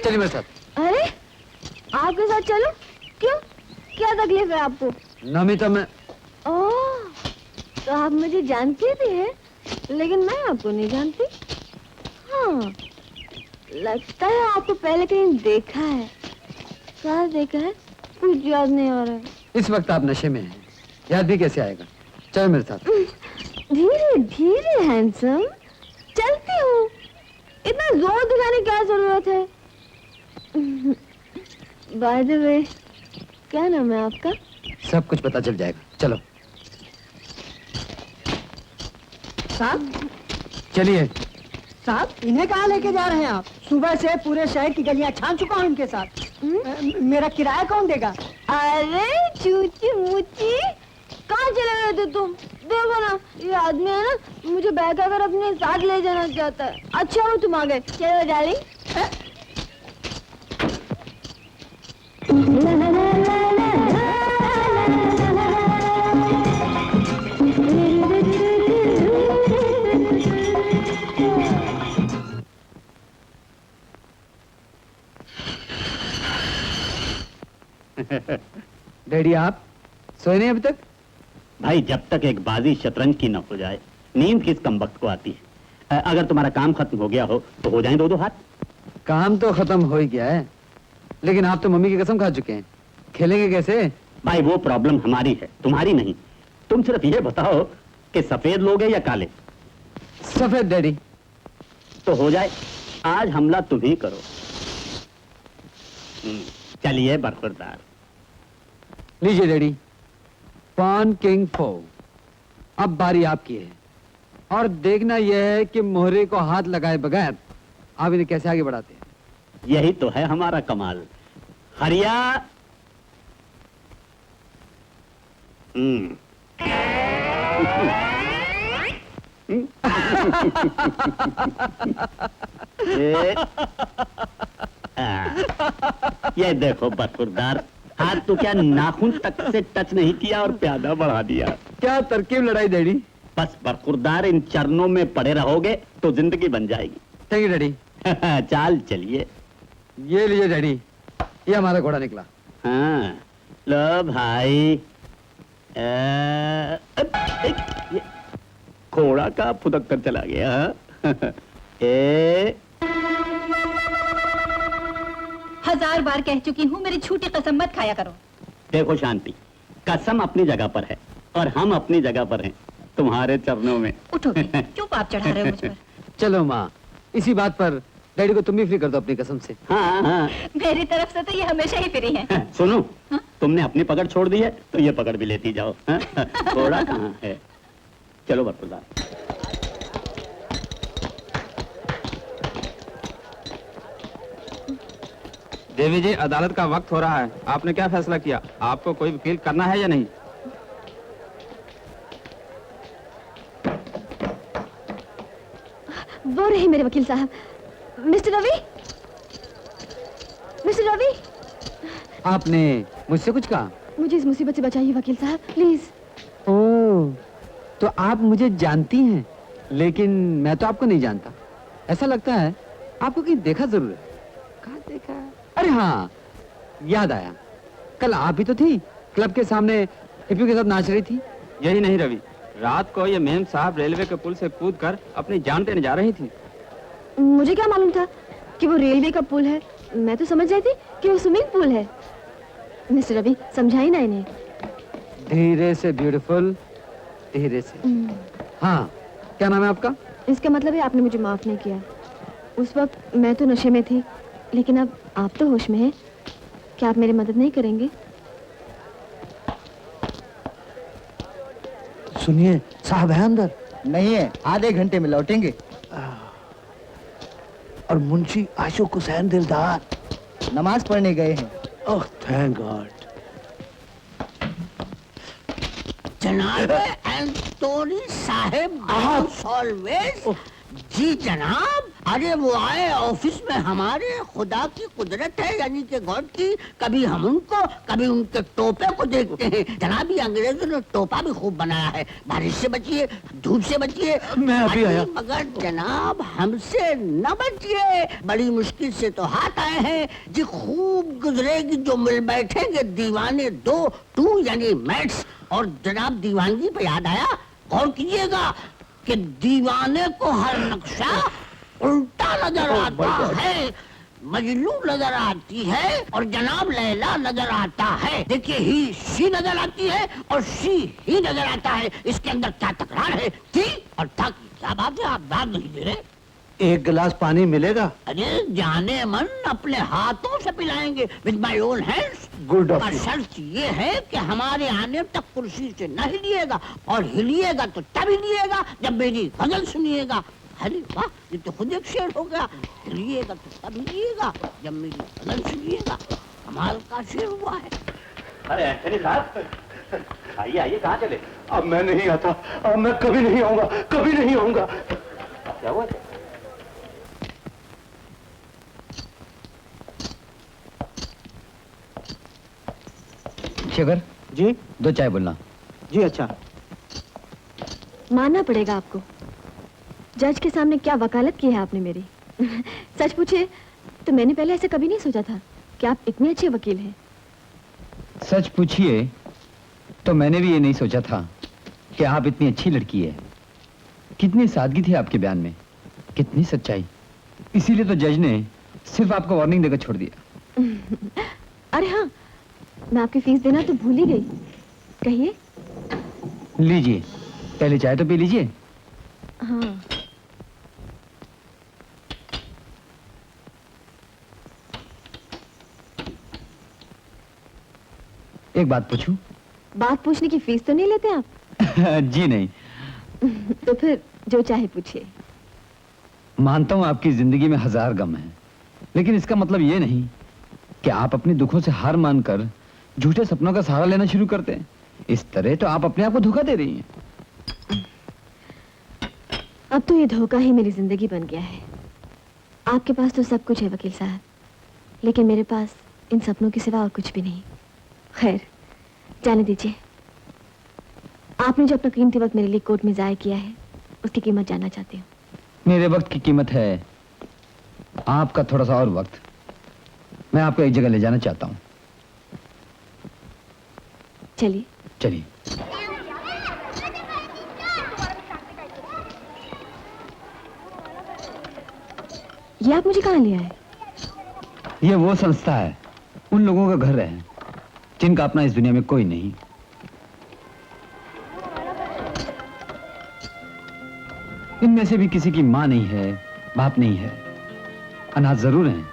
चलिए मेरे साथ। अरे आपके साथ चलो? क्यों, क्या तकलीफ है आपको? नमिता मैं। ओह, तो आप मुझे जानती भी हैं, लेकिन मैं आपको नहीं जानती। हाँ, लगता है आपको पहले कहीं देखा है। क्या देखा है? कुछ याद नहीं आ रहा है। इस वक्त आप नशे में हैं, याद भी कैसे आएगा? चलो मेरे साथ। धीरे धीरे हैंडसम, चलती हूँ। इतना जोर दिखाने की क्या जरूरत है? बाय द वे, क्या नाम है आपका? सब कुछ पता चल जाएगा, चलो। साहब, चलिए। साहब इन्हें कहाँ लेके जा रहे हैं आप? सुबह से पूरे शहर की गलियां छान चुका हूँ इनके साथ। मेरा किराया कौन देगा? अरे चूची मुची, कहाँ चले गए थे तुम? देखो ना, ये आदमी है ना, मुझे बैग कर अपने साथ ले जाना चाहता है। अच्छा हो तुम आ गए। चलो डार्लिंग। डैडी आप सोए नहीं अभी तक? भाई जब तक एक बाजी शतरंज की न हो जाए, नींद किस कमबख्त को आती है। अगर तुम्हारा काम खत्म हो गया हो तो हो जाएं दो दो हाथ। काम तो खत्म हो ही गया है, लेकिन आप तो मम्मी की कसम खा चुके हैं, खेलेंगे कैसे? भाई वो प्रॉब्लम हमारी है, तुम्हारी नहीं। तुम सिर्फ ये बताओ कि सफेद लोगे या काले? सफेद डैडी। तो हो जाए, आज हमला तुम ही करो। चलिए बरखुरदार। लीजिए डैडी, पान किंग फो। अब बारी आपकी है, और देखना यह है कि मोहरे को हाथ लगाए बगैर आप इन्हें कैसे आगे बढ़ाते हैं। यही तो है हमारा कमाल। हरिया। ये देखो बरखुरदार, हाथ तो क्या नाखून तक से टच नहीं किया और प्यादा बढ़ा दिया। क्या तरकीब लड़ाई डैडी। बस बरखुरदार, इन चरणों में पड़े रहोगे तो जिंदगी बन जाएगी। Thank you daddy. चाल चलिए। ये लीजिए डैडी, ये हमारा घोड़ा निकला। हाँ लो भाई। घोड़ा का फुदक कर चला गया। ए 1000 बार कह चुकी हूँ, मेरी झूठी कसम मत खाया करो। देखो शांति, कसम अपनी जगह पर है और हम अपनी जगह पर हैं, तुम्हारे चरणों में। उठो, क्यों पाप चढ़ा रहे हो मुझ पर? चलो माँ, इसी बात पर डैडी को तुम भी फ्री कर दो अपनी कसम से। हाँ हाँ। मेरी तरफ से तो ये हमेशा ही फ्री है। सुनो, हाँ? तुमने अपनी पकड़ छोड़ दी है तो ये पकड़ भी लेती जाओ। घोड़ा कहाँ है? चलो बरखुरदार। देवी जी, अदालत का वक्त हो रहा है, आपने क्या फैसला किया? आपको कोई वकील करना है या नहीं? वो रहे मेरे वकील साहब। Mister Ravi, mister Ravi. आपने मुझसे कुछ कहा? मुझे इस मुसीबत से बचाइए वकील साहब, प्लीज। ओह, तो आप मुझे जानती हैं, लेकिन मैं तो आपको नहीं जानता। ऐसा लगता है आपको कहीं देखा जरूर है। कहाँ देखा? अरे हाँ, याद आया, कल आप भी तो थी क्लब के सामने हिप्पी के साथ नाच रही थी। यही नहीं रवि, रात को ये मेम साहब रेलवे के पुल से कूदकर अपनी जान देने जा रही थी। मुझे क्या मालूम था कि वो रेलवे का पुल है। मैं तो समझ रही थी कि वो स्विमिंग पूल है। मिस्टर रवि, समझाई ना इन्हें। धीरे से ब्यूटीफुल, धीरे से। हाँ, क्या नाम है आपका? इसका मतलब है आपने मुझे माफ नहीं किया। उस वक्त मैं तो नशे में थी, लेकिन अब आप तो होश में हैं। क्या आप मेरी मदद नहीं करेंगे? सुनिए, साहब है अंदर? नहीं है, आधे घंटे में लौटेंगे। और मुंशी आशुक हुसैन दिलदार नमाज पढ़ने गए हैं। Oh thank God. जनाब एंटोनी साहब ऑलवेज। जी जनाब, अरे वो आए ऑफिस में, हमारे खुदा की कुदरत है, यानी कि गॉड की। कभी हम उनको, कभी उनके टोपे को देखते हैं। जनाब, ये अंग्रेजों ने टोपा भी खूब बनाया है। बारिश से बचिए, धूप से बचिए। मैं अभी आया। मगर जनाब हमसे न बचिए, बड़ी मुश्किल से तो हाथ आए हैं जी। खूब गुजरेगी जो मिल बैठेंगे दीवाने दो, टू यानी मैट्स। और जनाब दीवानगी पे याद आया, गौर कीजिएगा कि दीवाने को हर नक्शा उल्टा नजर आता है, मजनू नजर आती है और जनाब लैला नजर आता है। देखिए, ही शी नजर आती है और शी ही नजर आता है। इसके अंदर क्या तकरार है? थी और था की क्या बात है? आप दाद नहीं दे रहे। एक गिलास पानी मिलेगा? अरे जाने मन, अपने हाथों से पिलाएंगे, with my own hands. Good of पर यू। शर्त ये है कि हमारे आने तक कुर्सी से न हिलिएगा, और हिलिएगा तो तब हिलिएगा जब मेरी गजल सुनिएगा। अरे वाह, ये तो खुद एक शेर हो गया। हिलिएगा तो तब हिलिएगा जब मेरी गजल सुनिएगा। कमाल का शेर हुआ है। अरे एंथनी साहब, आइए आइए, कहाँ चले? अब मैं नहीं आता, अब मैं कभी नहीं आऊंगा, कभी नहीं आऊंगा। क्या हुआ? शेखर जी 2 चाय बोलना। जी अच्छा। मानना पड़ेगा आपको, जज के सामने क्या वकालत की है आपने मेरी। सच पूछे तो मैंने पहले ऐसे कभी नहीं सोचा था कि आप इतने अच्छे वकील हैं। सच पूछिए तो मैंने भी ये नहीं सोचा था कि आप इतनी अच्छी लड़की है। कितनी सादगी थी आपके बयान में, कितनी सच्चाई। इसीलिए तो जज ने सिर्फ आपको वार्निंग देकर छोड़ दिया। अरे हाँ, मैं आपकी फीस देना तो भूल ही गई। कहिए। लीजिए, पहले चाय तो पी लीजिए। हाँ। एक बात पूछूं? बात पूछने की फीस तो नहीं लेते आप? जी नहीं। तो फिर जो चाहे पूछिए। मानता हूं आपकी जिंदगी में 1000 गम हैं, लेकिन इसका मतलब ये नहीं कि आप अपने दुखों से हार मानकर झूठे सपनों का सहारा लेना शुरू करते हैं। इस तरह तो आप अपने आप को धोखा दे रही हैं। अब तो ये धोखा ही मेरी जिंदगी बन गया है। आपके पास तो सब कुछ है वकील साहब, लेकिन मेरे पास इन सपनों के सिवा और कुछ भी नहीं। खैर, जाने दीजिए। आपने जो अपना कीमती वक्त मेरे लिए कोर्ट में जाया किया है, उसकी कीमत जानना चाहती हूँ। मेरे वक्त की कीमत है आपका थोड़ा सा और वक्त। मैं आपको एक जगह ले जाना चाहता हूँ। चलिए। चलिए। ये आप मुझे कहाँ ले आए? ये वो संस्था है, उन लोगों का घर है जिनका अपना इस दुनिया में कोई नहीं। इनमें से भी किसी की माँ नहीं है, बाप नहीं है, अनाथ जरूर हैं,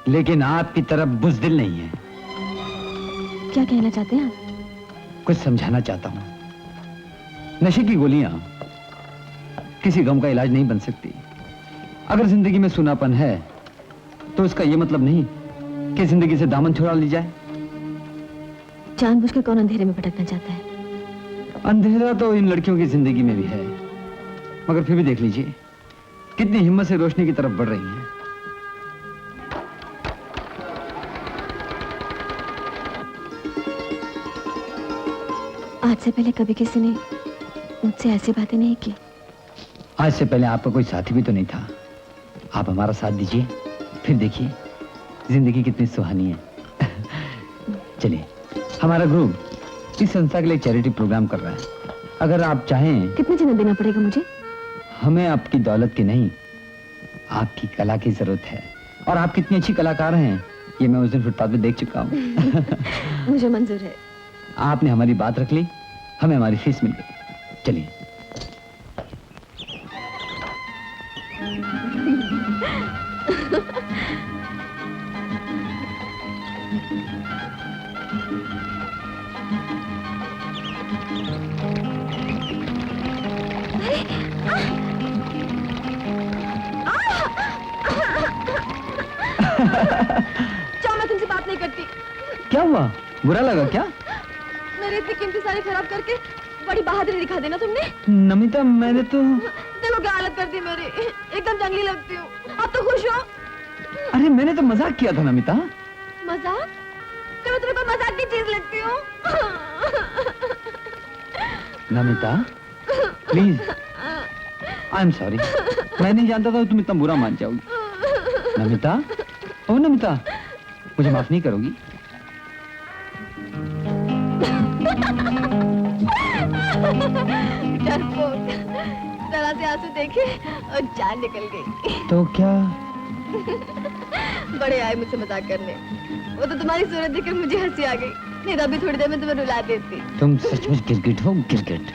लेकिन आपकी तरफ बुज़दिल नहीं है। क्या कहना चाहते हैं आप? कुछ समझाना चाहता हूं। नशे की गोलियां किसी गम का इलाज नहीं बन सकती। अगर जिंदगी में सूनापन है तो इसका यह मतलब नहीं कि जिंदगी से दामन छुड़ा ली जाए। जानबूझकर कौन अंधेरे में भटकना चाहता है? अंधेरा तो इन लड़कियों की जिंदगी में भी है, मगर फिर भी देख लीजिए कितनी हिम्मत से रोशनी की तरफ बढ़ रही हैं। आज से पहले कभी किसी ने मुझसे ऐसी बातें नहीं की। आज से पहले आपका कोई साथी भी तो नहीं था। आप हमारा साथ दीजिए, फिर देखिए जिंदगी कितनी सुहानी है। चलिए, हमारा ग्रुप इस संस्था के लिए चैरिटी प्रोग्राम कर रहा है। अगर आप चाहें। कितने चंदा देना पड़ेगा मुझे? हमें आपकी दौलत की नहीं, आपकी कला की जरूरत है। और आप कितनी अच्छी कलाकार हैं ये मैं उस दिन फुटपाथ पे देख चुका हूँ। मुझे मंजूर है। आपने हमारी बात रख ली, हमें हमारी फीस मिल गई। चलिए। जाओ, मैं तुमसे बात नहीं करती। क्या हुआ? बुरा लगा क्या? मेरी इतनी कीमती साड़ी खराब करके बड़ी बहादुरी दिखा देना तुमने। नमिता मैंने तो देखो क्या हालत कर दी मेरी, एकदम जंगली लगती हूँ। अब तो खुश हो? अरे मैंने तो मजाक किया था नमिता। मजाक? क्या मैं तुम्हें कोई मजाक की चीज लगती हूँ? Namita please, I am sorry. मैं नहीं जानता था तुम इतना बुरा मान जाओगी। नमिता, ओ नमिता, मुझे माफ नहीं करोगी? डरपोक, जरा से आंसू देखे और जान निकल गई। तो क्या? बड़े आए मुझसे मजाक करने। वो तो तुम्हारी सूरत देखकर मुझे हंसी आ गई, नहीं तो अभी थोड़ी देर में तुम्हें रुला देती। तुम सचमुच गिरगिट हो, गिरगिट।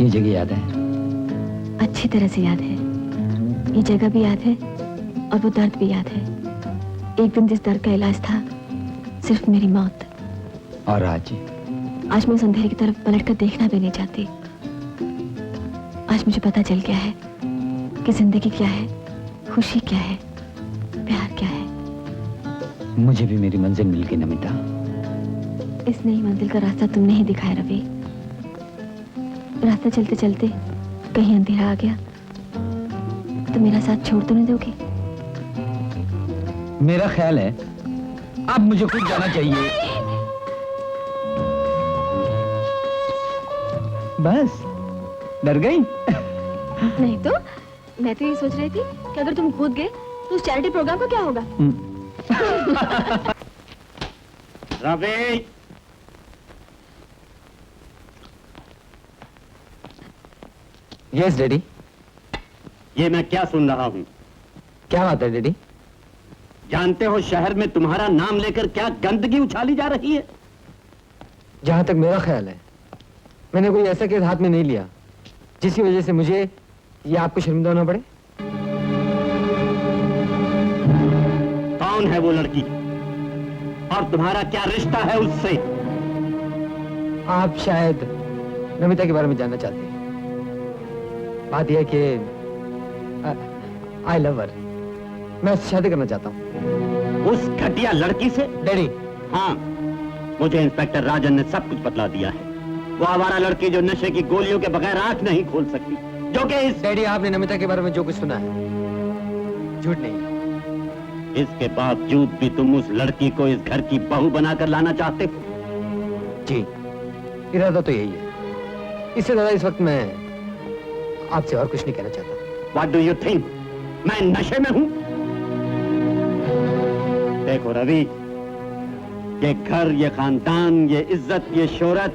ये जगह याद है? अच्छी तरह से याद है। ये जगह भी याद है और वो दर्द भी याद है। एक दिन जिस दर्द का इलाज था सिर्फ मेरी मौत। और आज मैं उस अंधेरे की तरफ पलट कर देखना भी नहीं चाहती। आज मुझे पता चल गया है कि जिंदगी क्या है, खुशी क्या है, प्यार क्या है। मुझे भी मेरी मंजिल मिल गई नमिता। इस नई मंजिल का रास्ता तुमने ही दिखाया रवि। रास्ता चलते चलते कहीं अंधेरा आ गया तो मेरा साथ छोड़ तो नहीं दोगे? मेरा ख्याल है अब मुझे खुद जाना चाहिए। बस डर गई? नहीं तो मैं तो ये सोच रही थी कि अगर तुम कूद गए तो उस चैरिटी प्रोग्राम का क्या होगा? Ravi, yes daddy. ये मैं क्या सुन रहा हूँ? क्या बात है डैडी? जानते हो शहर में तुम्हारा नाम लेकर क्या गंदगी उछाली जा रही है? जहां तक मेरा ख्याल है मैंने कोई ऐसा केस हाथ में नहीं लिया जिसकी वजह से मुझे या आपको शर्मिंदा होना पड़े। कौन है वो लड़की और तुम्हारा क्या रिश्ता है उससे? आप शायद नमिता के बारे में जानना चाहते हैं। बात यह है कि आई लव हर। मैं उससे शादी करना चाहता हूँ। उस घटिया लड़की से? डैडी, हाँ, मुझे इंस्पेक्टर राजन ने सब कुछ बतला दिया है। वो आवारा लड़की जो नशे की गोलियों के बगैर आंख नहीं खोल सकती, जो कि इस... डैडी, आपने नमिता के बारे में जो कुछ सुना है झूठ नहीं। इसके बावजूद भी तुम उस लड़की को इस घर की बहू बनाकर लाना चाहते हो? जी, इरादा तो यही है। इससे ज्यादा इस वक्त मैं आपसे और कुछ नहीं कहना चाहता। What do you think? मैं नशे में हूं? देखो रवि, ये घर, ये खानदान, ये इज्जत, ये शोहरत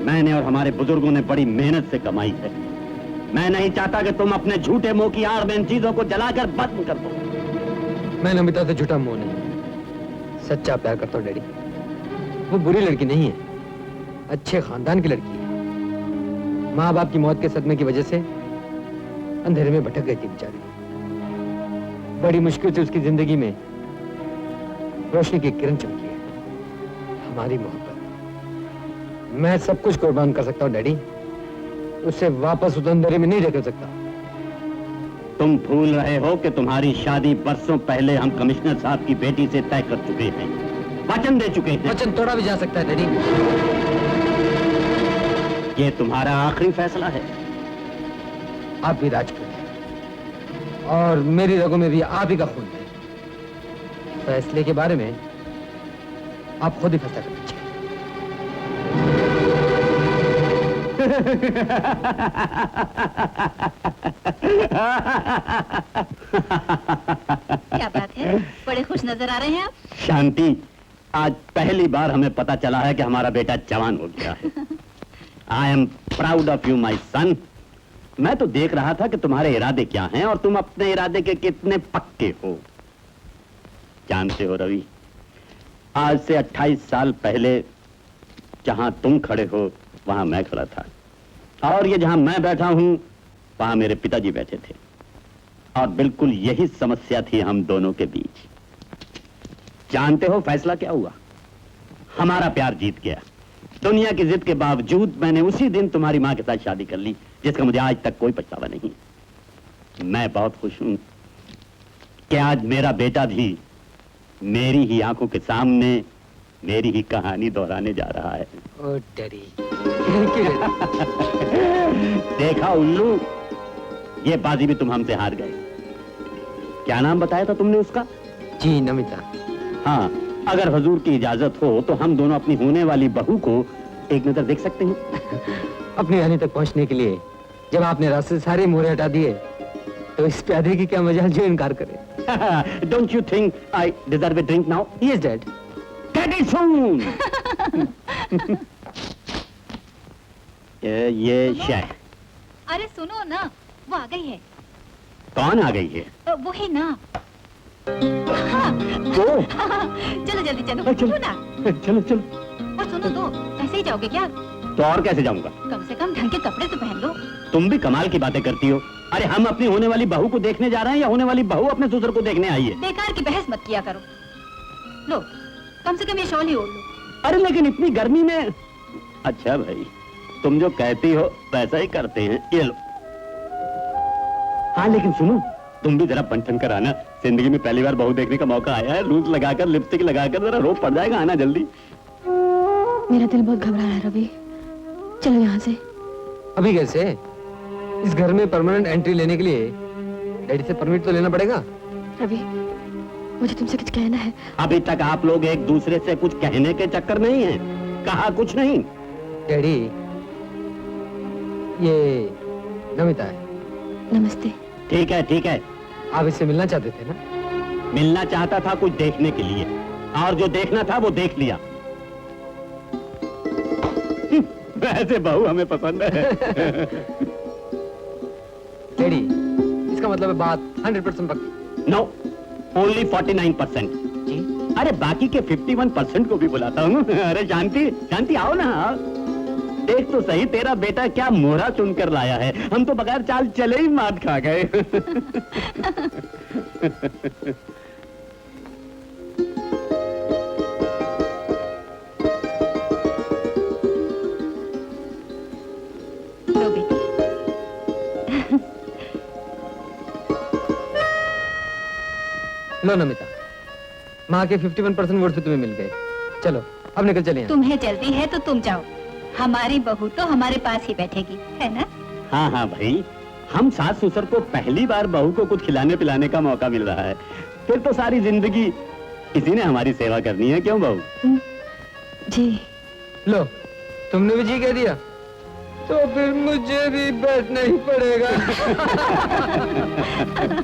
मैंने और हमारे बुजुर्गों ने बड़ी मेहनत से कमाई है। मैं नहीं चाहता कि तुम अपने झूठे मोह की आड़ में इन चीजों को जलाकर भस्म कर दो। मैं नमिता से झूठा मोह नहीं, सच्चा प्यार करता हूँ डैडी। वो बुरी लड़की नहीं है, अच्छे खानदान की लड़की है। माँ बाप की मौत के सदमे की वजह से अंधेरे में भटक गई थी बेचारी। बड़ी मुश्किल से उसकी जिंदगी में रोशनी की किरण चमकी है, हमारी मोहब्बत। मैं सब कुछ कुर्बान कर सकता हूँ डैडी, उससे वापस उस अंधेरे में नहीं ढकेल सकता। तुम भूल रहे हो कि तुम्हारी शादी बरसों पहले हम कमिश्नर साहब की बेटी से तय कर चुके हैं, वचन दे चुके हैं। वचन तोड़ा भी जा सकता है डैडी। ये तुम्हारा आखिरी फैसला है। आप भी राजपूत हैं और मेरी रगों में भी आप ही का खून है। फैसले के बारे में आप खुद ही फैसला कर लीजिए। क्या बात है, बड़े खुश नजर आ रहे हैं आप। शांति, आज पहली बार हमें पता चला है कि हमारा बेटा जवान हो गया है। I am proud of you my son. मैं तो देख रहा था कि तुम्हारे इरादे क्या हैं और तुम अपने इरादे के कितने पक्के हो। जानते हो रवि, आज से 28 साल पहले जहां तुम खड़े हो वहां मैं खड़ा था, और ये जहां मैं बैठा हूं वहां मेरे पिताजी बैठे थे, और बिल्कुल यही समस्या थी हम दोनों के बीच। जानते हो फैसला क्या हुआ? हमारा प्यार जीत गया। दुनिया की जिद के बावजूद मैंने उसी दिन तुम्हारी मां के साथ शादी कर ली, जिसका मुझे आज तक कोई पछतावा नहीं। मैं बहुत खुश हूं कि आज मेरा बेटा भी मेरी ही आंखों के सामने मेरी ही कहानी दोहराने जा रहा है। ओ डैडी, थैंक यू। देखा उल्लू, ये बाजी भी तुम हमसे हार गए। क्या नाम बताया था तुमने उसका? जी, नमिता। हाँ, अगर हुजूर की इजाजत हो तो हम दोनों अपनी होने वाली बहू को एक नजर देख सकते हैं। अपनी रानी तक पहुंचने के लिए जब आपने रास्ते से सारे मोहरे हटा दिए तो इस प्यादे की क्या मजाल जो इनकार करे। Don't you think I deserve a drink now? Yes dad. Get it soon. ये शाय। अरे सुनो ना, वो आ गई है। कौन आ गई है? वो है ना। ओ, चलो जल्दी चलो, चलो। चलो ना। चलो चलो। और सुनो तो, ऐसे ही जाओगे क्या? तो और कैसे जाऊंगा? कम से कम ढंग के कपड़े तो पहन लो। तुम भी कमाल की बातें करती हो। अरे हम अपनी होने वाली बहू को देखने जा रहे हैं या होने वाली बहू अपने ससुर को देखने आई है? बेकार की बहस मत किया करो। लो, कम से कम ये शॉल ही ओढ़ लो। अरे लेकिन इतनी गर्मी में। अच्छा भाई, तुम जो कहती हो वैसा ही करते हैं। ये लो। हाँ लेकिन सुनो, तुम भी जरा बंठन कर आना। जिंदगी में पहली बार बहू देखने का मौका आया है। रूज लगाकर, लिपस्टिक लगाकर जरा रोब पड़ जाएगा। आना जल्दी। मेरा दिल बहुत घबरा रहा है रवि, चलो यहाँ से। अभी कैसे? इस घर में परमानेंट एंट्री लेने के लिए डैडी से परमिट तो लेना पड़ेगा। रवि, मुझे तुमसे कुछ कहना है। अभी तक आप लोग एक दूसरे से कुछ कहने के चक्कर नहीं है? कहा कुछ नहीं? डैडी, ये नमिता है। नमस्ते। ठीक है ठीक है। आप इससे मिलना चाहते थे ना? मिलना चाहता था कुछ देखने के लिए, और जो देखना था वो देख लिया। वैसे बहू हमें पसंद है। डैडी, इसका मतलब है बात 100% पक्की? No, only 49%। जी? अरे बाकी के 51% को भी बुलाता हूँ। अरे शांति, शांति आओ ना। देख तो सही, तेरा बेटा क्या मोहरा चुनकर लाया है। हम तो बगैर चाल चले ही मात खा गए। लो बेटी। लो नमिता, माँ के 51% वोट से तुम्हें मिल गए। चलो अब निकल चले यहाँ। तुम्हें जल्दी है तो तुम जाओ, हमारी बहू तो हमारे पास ही बैठेगी, है ना? हाँ हाँ भाई, हम सास ससुर को पहली बार बहू को कुछ खिलाने पिलाने का मौका मिल रहा है। फिर तो सारी जिंदगी इसी ने हमारी सेवा करनी है, क्यों बहू? जी। लो, तुमने भी जी कह दिया तो फिर मुझे भी बैठना ही पड़ेगा।